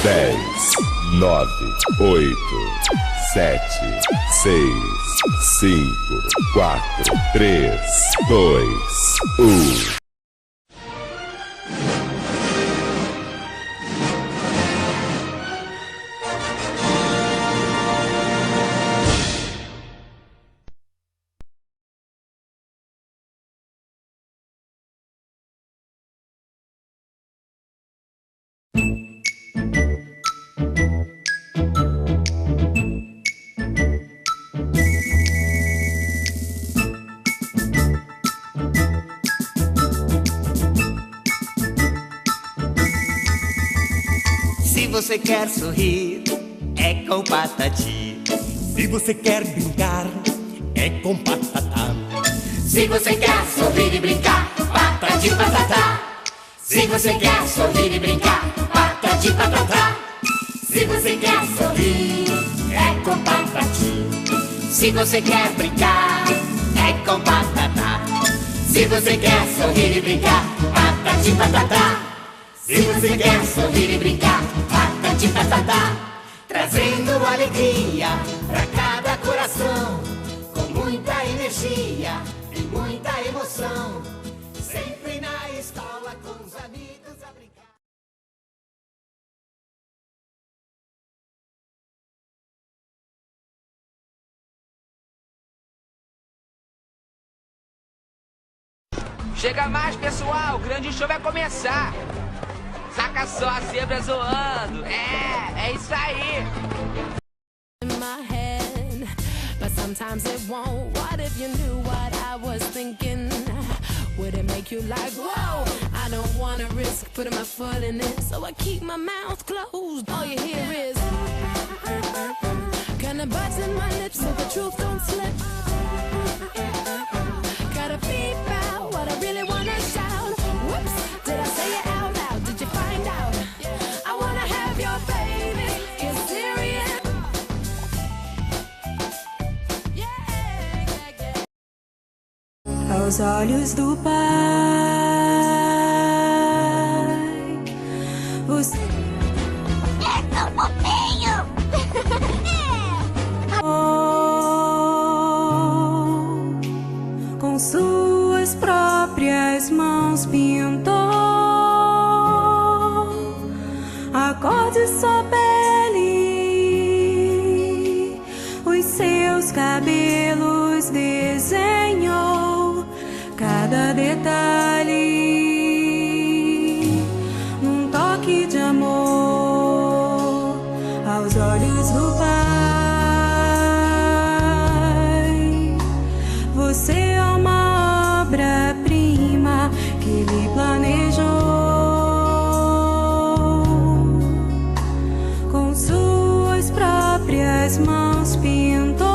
10, 9, 8, 7, 6, 5, 4, 3, 2, 1. Se você quer sorrir, é com Patati. Se você quer brincar, é com Patatá. Se você quer sorrir e brincar, Patati Patatá. Se você quer sorrir e brincar, Patati Patatá. Se você quer sorrir, é com Patati. Se você quer brincar, é com Patatá. Se você quer sorrir e brincar, Patati Patatá. Se você quer sorrir e brincar, Patati Patatá. Trazendo alegria pra cada coração, com muita energia e muita emoção. Sempre na escola com os amigos a brincar. Chega mais, pessoal, o grande show vai começar. Saca só a zebra zoando. É isso aí. In my head, but sometimes it won't. What if you knew what I was thinking? Would it make you like, whoa? I don't wanna risk putting my foot in it, so I keep my mouth closed. All you hear is kinda button my lips so the truth don't slip. Gotta beep out what I really wanna shout. Whoops, did I say it out loud? Did you find out? I wanna have your baby. Get serious. Aos olhos do Pai, você é tão fofinho. Com suas próprias mãos pintou a cor de sua pele, os seus cabelos desenhou cada detalhe num toque de amor. Aos olhos do Pai, você é uma obra-prima que Ele planejou. Com suas próprias mãos pintou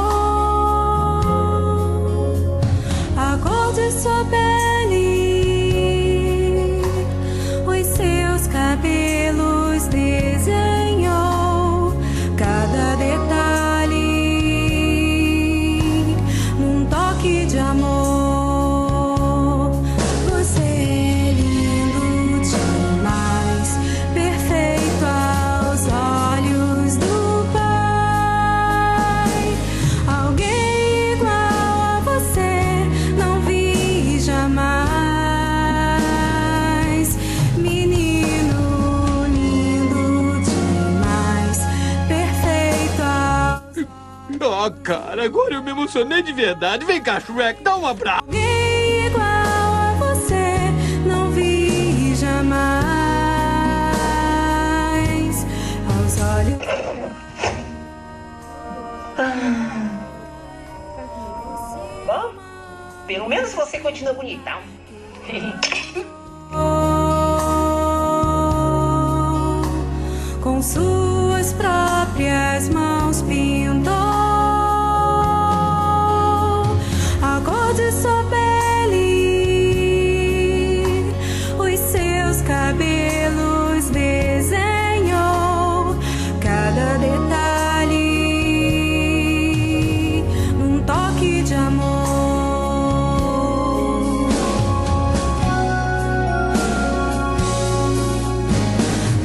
a cor de sua pele, os seus cabelos desenhou cada detalhe num toque de amor. Você é lindo demais, perfeito aos olhos do Pai. Alguém igual a você não vi jamais. Menino lindo demais, perfeito Oh, cara, agora eu me emocionei de verdade. Vem cá, Shrek, dá um abraço. Alguém igual a você não vi jamais. Aos olhos. Bom, pelo menos você continua bonitão. Com suas próprias mãos pintou a cor de sua pele, os seus cabelos desenhou cada detalhe num toque de amor.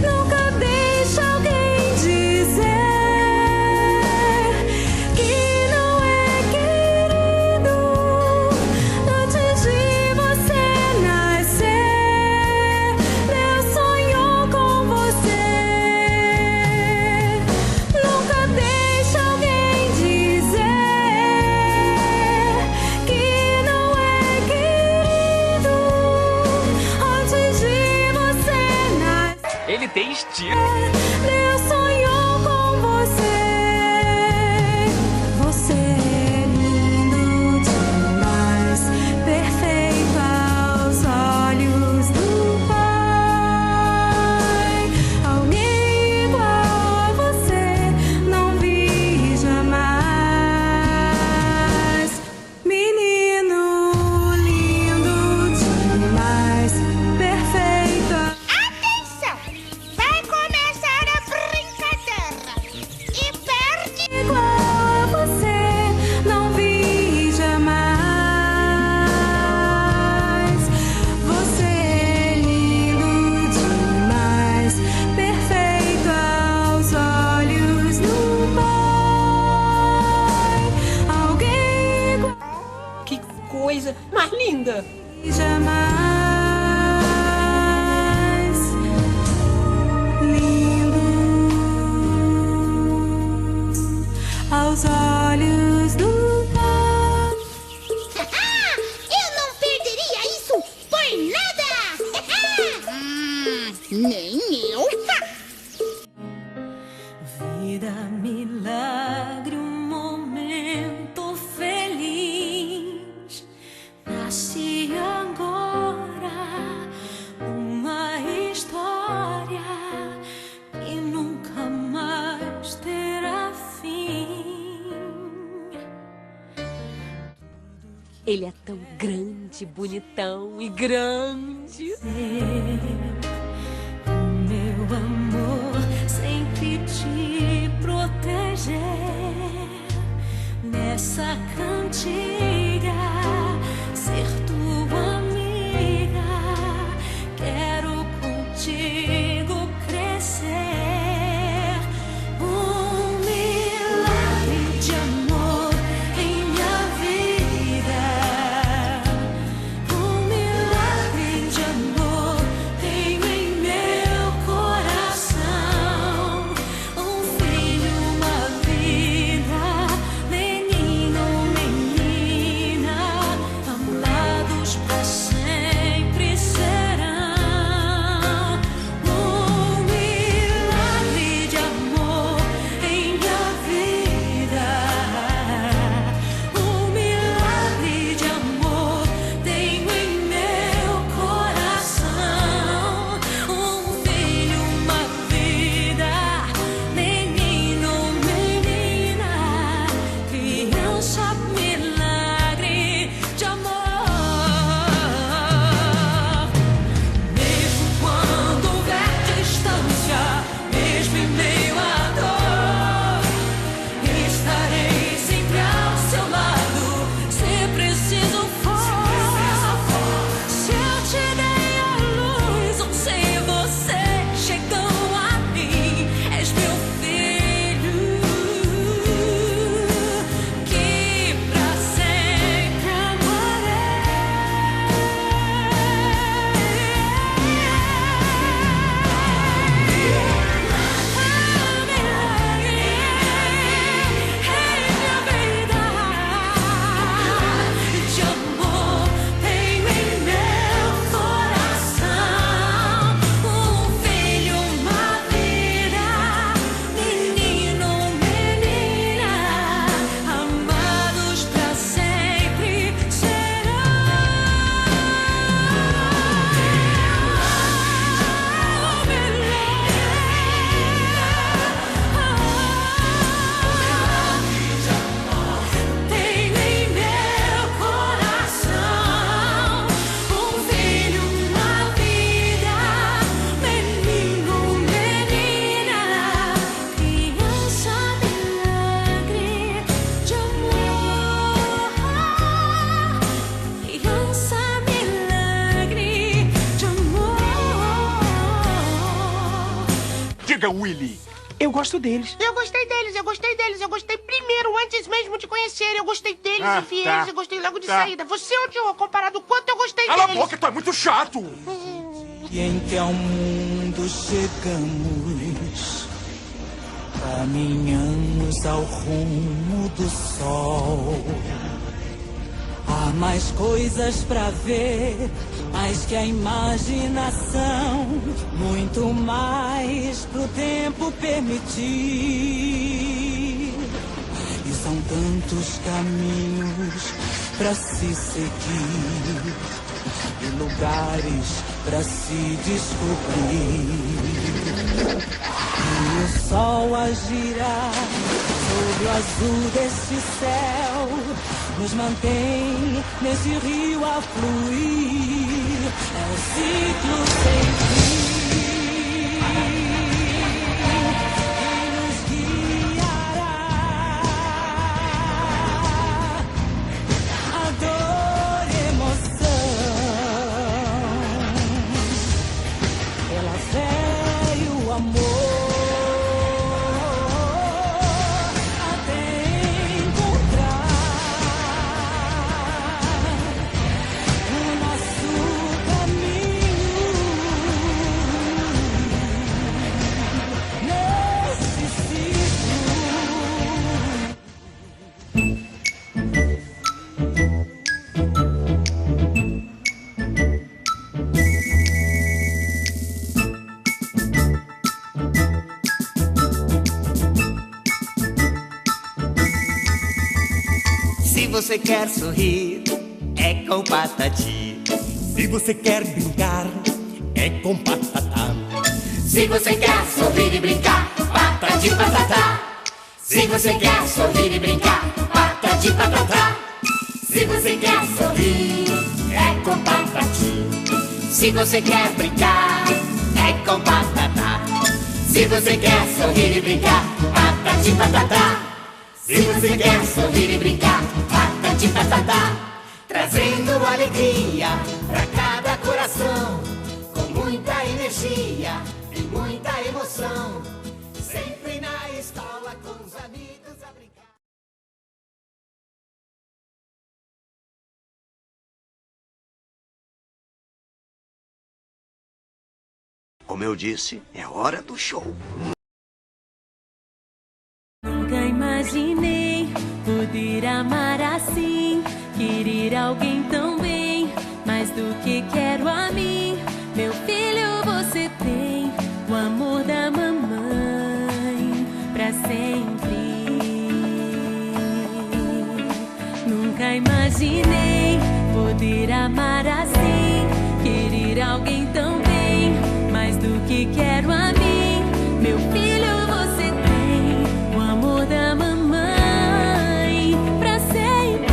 Nunca deixe alguém triste. Deus sonhou com você. Você é lindo demais, perfeito aos olhos do Pai. Alguém igual a você não vi jamais. Menino lindo demais, perfeito. Atenção! Vai começar a brincadeira. E perde. Igual a você não vi jamais. Você é lindo demais, perfeito aos olhos do Pai. Alguém igual Que coisa mais linda! jamais. Lindo aos olhos do Pai. Eu não perderia isso por nada! Nem eu. Vida, milagre, um momento feliz. Nasce agora uma história que nunca mais terá fim. Ele é tão grande, bonitão e grande. Meu amor, sempre te proteger. Nessa cantiga, ser tua amiga. Quero contigo crescer. Um milagre de amor em minha vida. Um milagre de amor tenho em meu coração. Um filho, uma vida, menino, menina, amados pra sempre serão. Um milagre de amor em minha vida. Um milagre de amor tenho em meu coração. Um filho, uma vida, menino, menina, criança, milagre de amor. Mesmo quando houver distância, mesmo em meio à dor, estarei sempre ao seu lado, se preciso for. Se eu te dei a luz, ou sem você chegou a mim, és meu filho, que pra sempre de amor tenho em meu coração. Um filho, uma vida, menino, menina, amados pra sempre serão. Tenho em meu coração um filho, uma vida, menino, menina, criança, milagre de amor, criança, milagre de amor. Diga, Willy. Eu gosto deles. Eu gostei deles, eu gostei deles, eu gostei primeiro, antes mesmo de conhecer. Eu gostei deles e vi eles, eu gostei logo de saída. Você odiou comparado o quanto eu gostei Cala a deles. boca, tu é muito chato. E em que ao mundo chegamos, caminhamos ao rumo do sol. Há mais coisas pra ver, mais que a imaginação, muito mais pro tempo permitir. E são tantos caminhos pra se seguir, e lugares pra se descobrir. E o sol a girar sobre o azul deste céu nos mantém nesse rio a fluir. É um ciclo sem fim que nos guiará. A dor e emoção, pela fé e o amor. Se você quer sorrir, é com Patati. Se você quer brincar, é com Patatá. Se você quer sorrir e brincar, patati patatá. Se você quer sorrir e brincar, patati patatá. Se você quer sorrir, é com Patati. Se você quer brincar, é com Patatá. Se você quer sorrir e brincar, patati patatá. Se você quer sorrir e brincar, patati patatá. Trazendo alegria pra cada coração, com muita energia e muita emoção. Sempre na escola com os amigos a brincar. Como eu disse, é hora do show. Nunca imaginei poder amar assim, querer alguém tão bem, mais do que quero a mim. Meu filho, você tem o amor da mamãe pra sempre. Nunca imaginei poder amar assim, querer alguém tão bem, mais do que quero a mim. Meu filho, você tem o amor da mamãe pra sempre.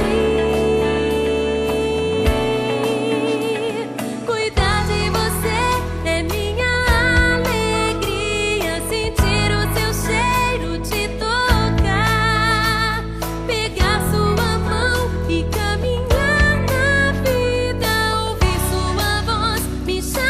Cuidar de você é minha alegria, sentir o seu cheiro, te tocar, pegar sua mão e caminhar na vida, ouvir sua voz me chamar.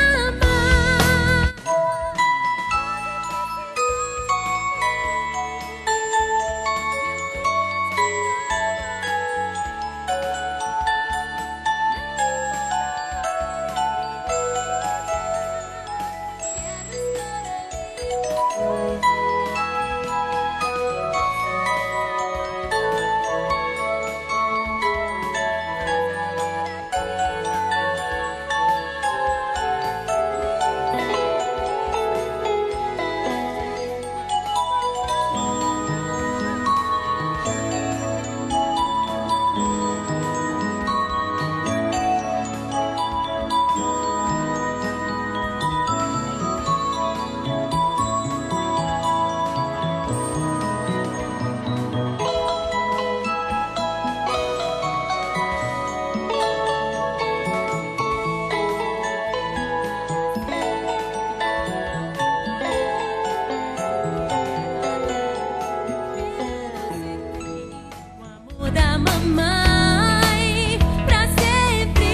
O amor da mamãe pra sempre.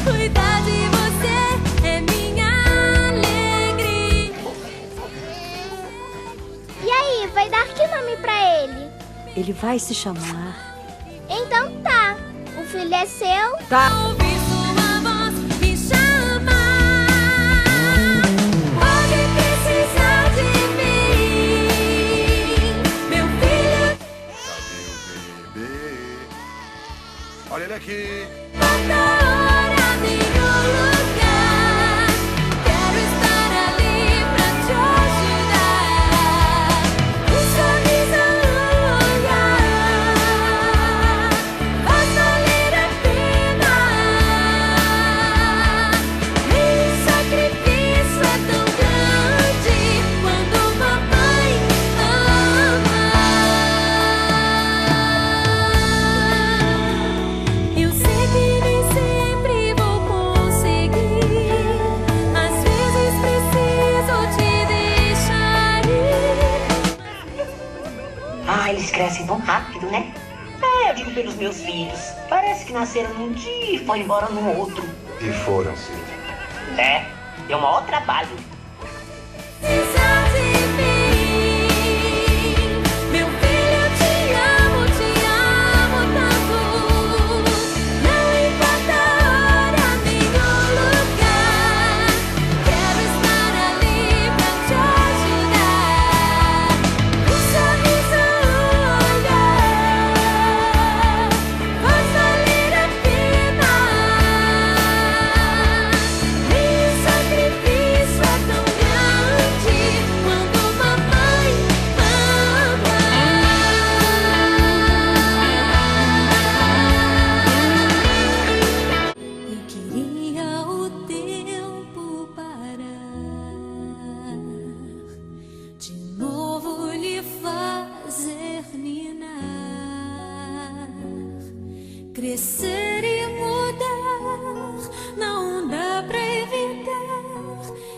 Cuidar de você é minha alegria. E aí, vai dar que nome pra ele? Ele vai se chamar... Então tá, o filho é seu? Tá. Ouvir sua voz me chamar. Pode precisar de mim, meu filho. ele aqui. Eles crescem tão rápido, né? Eu digo pelos meus filhos. Parece que nasceram num dia e foram embora no outro. E foram, sim. Deu um maior trabalho. Crescer e mudar não dá pra evitar,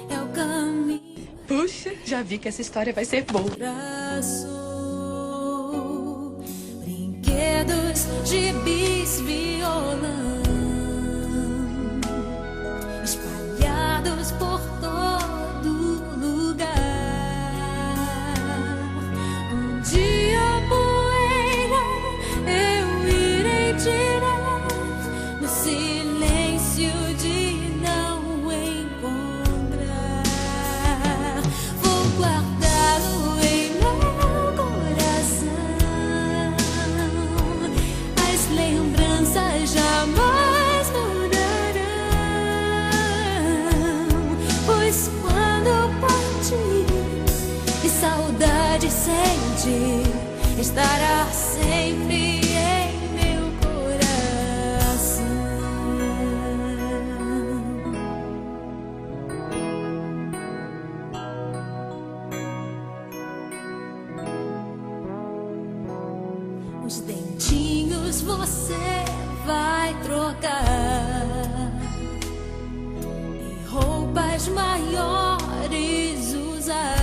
é o caminho. Puxa, já vi que essa história vai ser boa. Brinquedos, gibis, violão espalhados por todo lugar. Um dia poeira eu irei tirar no silêncio de não encontrar. Vou guardá-lo em meu coração. As lembranças jamais mudarão, pois quando partir e saudade sentir, estará sempre em meu coração. Os dentinhos você vai trocar e roupas maiores usar.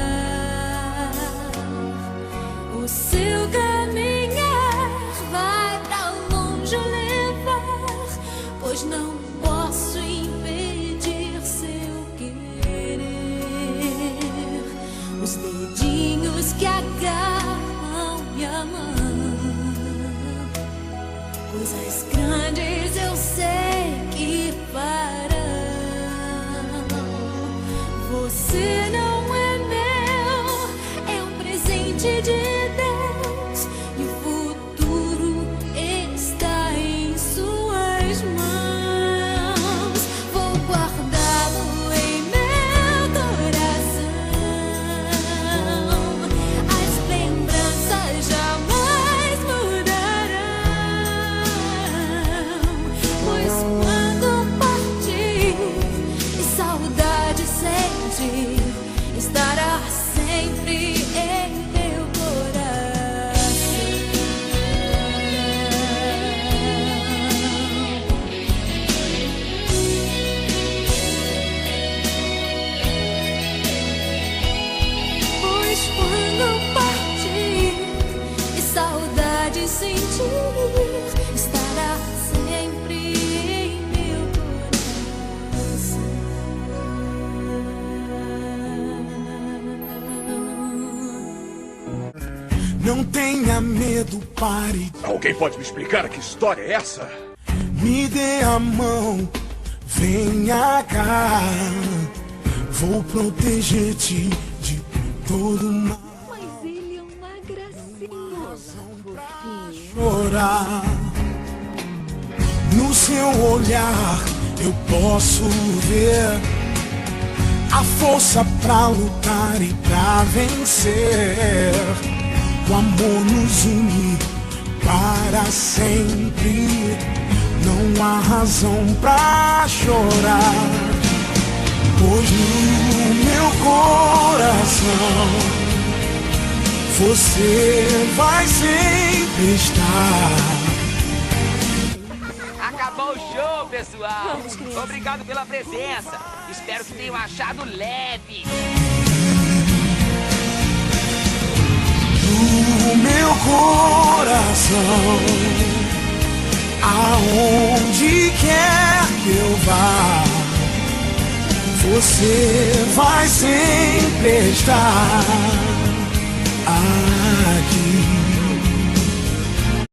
O seu caminhar vai pra longe levar, pois não posso impedir seu querer. Os dedinhos que agarram minha mão, coisas grandes eu sei que farão. Você não é meu, é um presente de Deus, e o futuro está em suas mãos. Vou guardá-lo em meu coração. As lembranças jamais mudarão, pois quando partir e saudade sentir, estará sempre em meu coração. Pois quando partir e saudade sentir, estará sempre em meu coração. Não tenha medo, pare. Alguém pode me explicar que história é essa? Me dê a mão, venha cá. Vou proteger-te de todo mal. Mas ele é uma gracinha. Chorar. No seu olhar eu posso ver a força pra lutar e pra vencer. O amor nos une para sempre. Não há razão pra chorar, pois no meu coração você vai sempre estar. Acabou o show, pessoal. Obrigado pela presença. Espero que tenham achado leve. No meu coração, aonde quer que eu vá, você vai sempre estar aqui.